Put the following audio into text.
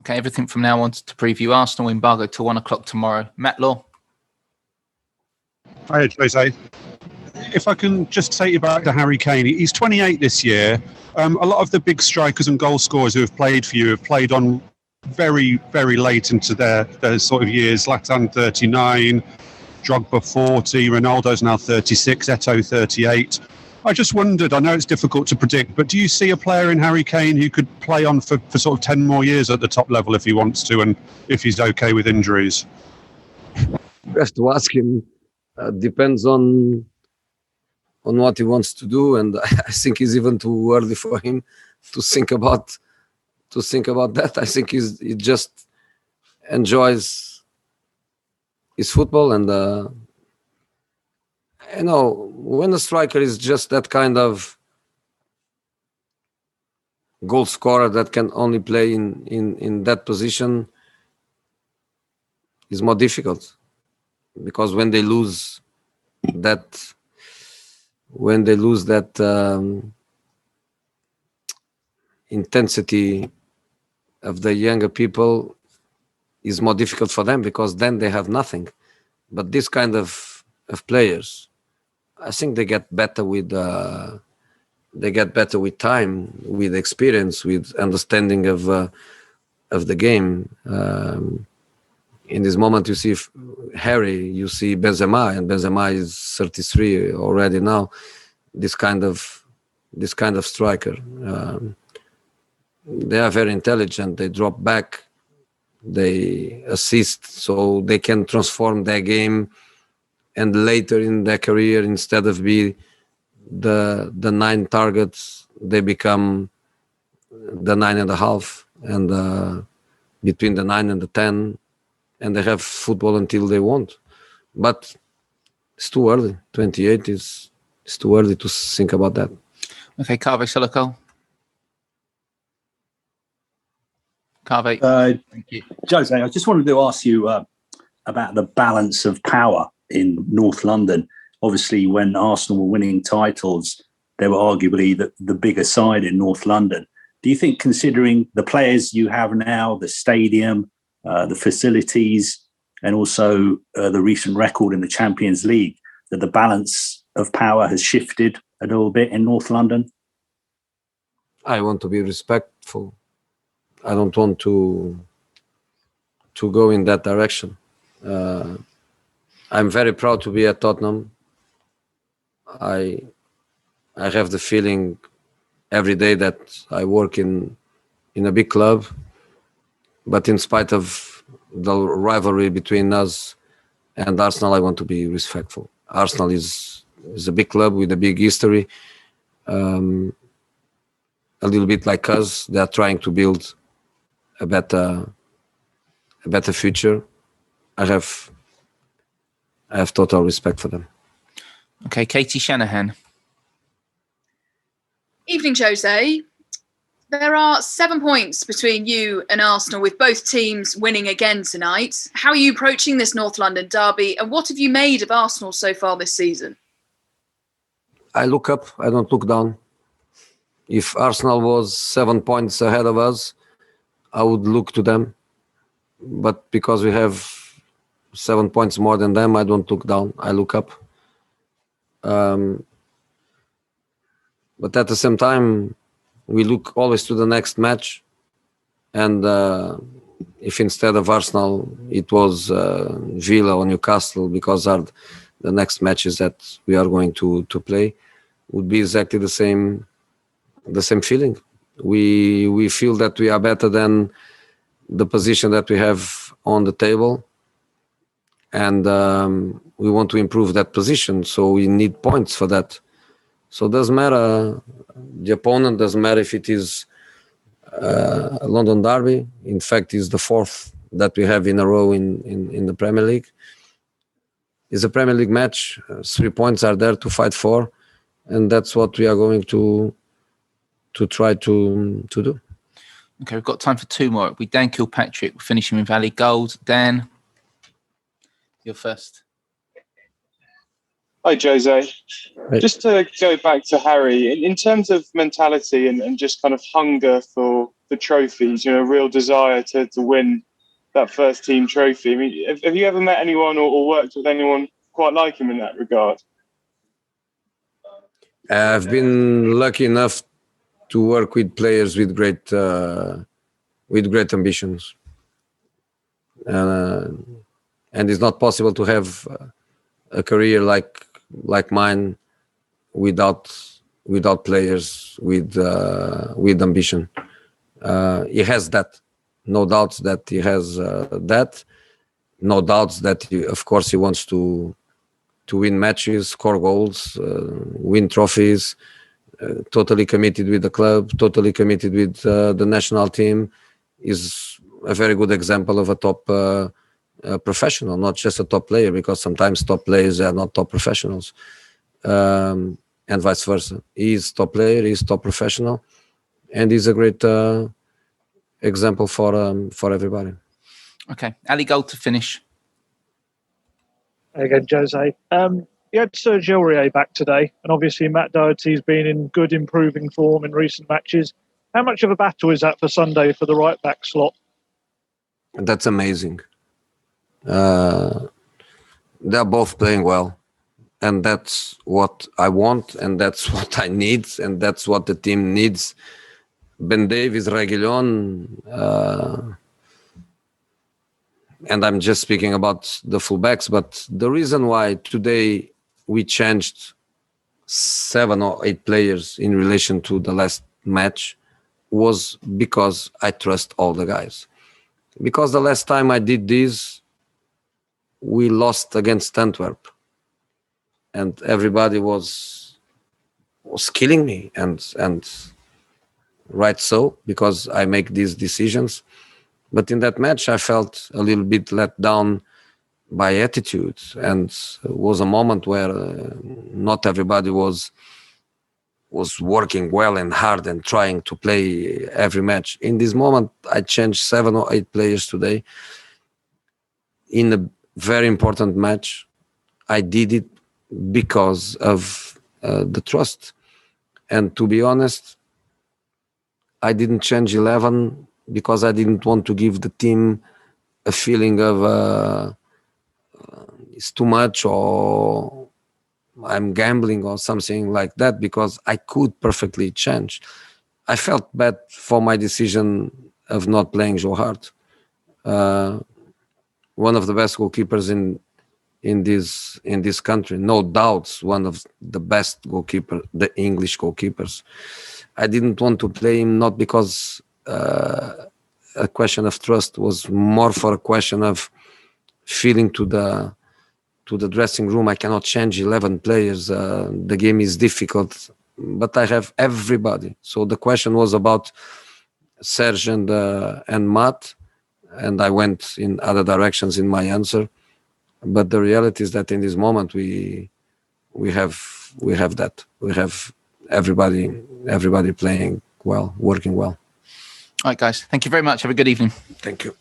Okay, everything from now on to preview Arsenal embargo till 1 o'clock tomorrow. Matt Law. Hi, Jose. If I can just take you back to Harry Kane, he's 28 this year. A lot of the big strikers and goal scorers who have played for you have played on very, very late into their sort of years. Zlatan 39, Drogba 40, Ronaldo's now 36, Eto'o 38. I just wondered, I know it's difficult to predict, but do you see a player in Harry Kane who could play on for sort of 10 more years at the top level if he wants to and if he's okay with injuries? You have to ask him. Depends on what he wants to do, and I think it's even too early for him to think about that. I think he just enjoys his football, and when a striker is just that kind of goal scorer that can only play in that position, is more difficult, because when they lose that intensity of the younger people, is more difficult for them, because then they have nothing. But this kind of players, I think they get better with time, with experience, with understanding of the game. In this moment, you see Harry, you see Benzema, and Benzema is 33 already now. This kind of striker. They are very intelligent. They drop back, they assist, so they can transform their game. And later in their career, instead of be the 9 targets, they become the 9.5, and between the 9 and the 10. And they have football until they want. But it's too early. 28 is too early to think about that. Okay, Kaveh Solokol. Kaveh, thank you. Jose, I just wanted to ask you about the balance of power in North London. Obviously, when Arsenal were winning titles, they were arguably the bigger side in North London. Do you think, considering the players you have now, the stadium, the facilities, and also the recent record in the Champions League, that the balance of power has shifted a little bit in North London? I want to be respectful. I don't want to go in that direction. I'm very proud to be at Tottenham. I have the feeling every day that I work in a big club. But in spite of the rivalry between us and Arsenal, I want to be respectful. Arsenal is a big club with a big history. A little bit like us, they are trying to build a better future. I have total respect for them. Okay, Katie Shanahan. Evening, Jose. There are 7 points between you and Arsenal, with both teams winning again tonight. How are you approaching this North London derby, and what have you made of Arsenal so far this season? I look up, I don't look down. If Arsenal was 7 points ahead of us, I would look to them. But because we have 7 points more than them, I don't look down, I look up. But at the same time, we look always to the next match, and if instead of Arsenal it was Villa or Newcastle, because the next matches that we are going to play would be exactly the same feeling. We feel that we are better than the position that we have on the table, and we want to improve that position, so we need points for that. So it doesn't matter the opponent, doesn't matter if it is a London derby. In fact, it's the 4th that we have in a row in the Premier League. It's a Premier League match. 3 points are there to fight for, and that's what we are going to try to do. Okay, we've got time for 2 more. We Dan Kilpatrick. We're finishing with Valley Gold. Dan, you're first. Hi, Jose. Hey. Just to go back to Harry, in terms of mentality and just kind of hunger for the trophies. You know, a real desire to win that first team trophy. I mean, have you ever met anyone or worked with anyone quite like him in that regard? I've been lucky enough to work with players with great ambitions, and it's not possible to have a career like mine without players with ambition. He has that, no doubts that he has that. No doubts that of course he wants to win matches, score goals, win trophies. Totally committed with the club, totally committed with the national team. Is a very good example of a top professional, not just a top player, because sometimes top players are not top professionals, and vice versa. He's top player, he's top professional, and he's a great example for everybody. Okay, Ali Gold to finish. Again, Jose. You had Sergio Aurier back today, and obviously Matt Doherty's been in good, improving form in recent matches. How much of a battle is that for Sunday for the right back slot? That's amazing. They're both playing well, and that's what I want, and that's what I need, and that's what the team needs. Ben Davies, Reguilón, and I'm just speaking about the fullbacks, but the reason why today we changed 7 or 8 players in relation to the last match was because I trust all the guys. Because the last time I did this, we lost against Antwerp, and everybody was killing me, and right so, because I make these decisions. But in that match, I felt a little bit let down by attitude, and it was a moment where not everybody was working well and hard and trying to play every match. In this moment, I changed 7 or 8 players today in a very important match. I did it because of the trust. And to be honest, I didn't change 11 because I didn't want to give the team a feeling of it's too much or I'm gambling or something like that, because I could perfectly change. I felt bad for my decision of not playing Joe Hart, one of the best goalkeepers in this country, no doubts, one of the best goalkeeper, the English goalkeepers. I didn't want to play him, not because a question of trust, was more for a question of feeling to the dressing room. I cannot change 11 players. The game is difficult, but I have everybody. So the question was about Serge and Matt, and I went in other directions in my answer. But the reality is that in this moment we have that. We have everybody playing well, working well. All right, guys. Thank you very much. Have a good evening. Thank you.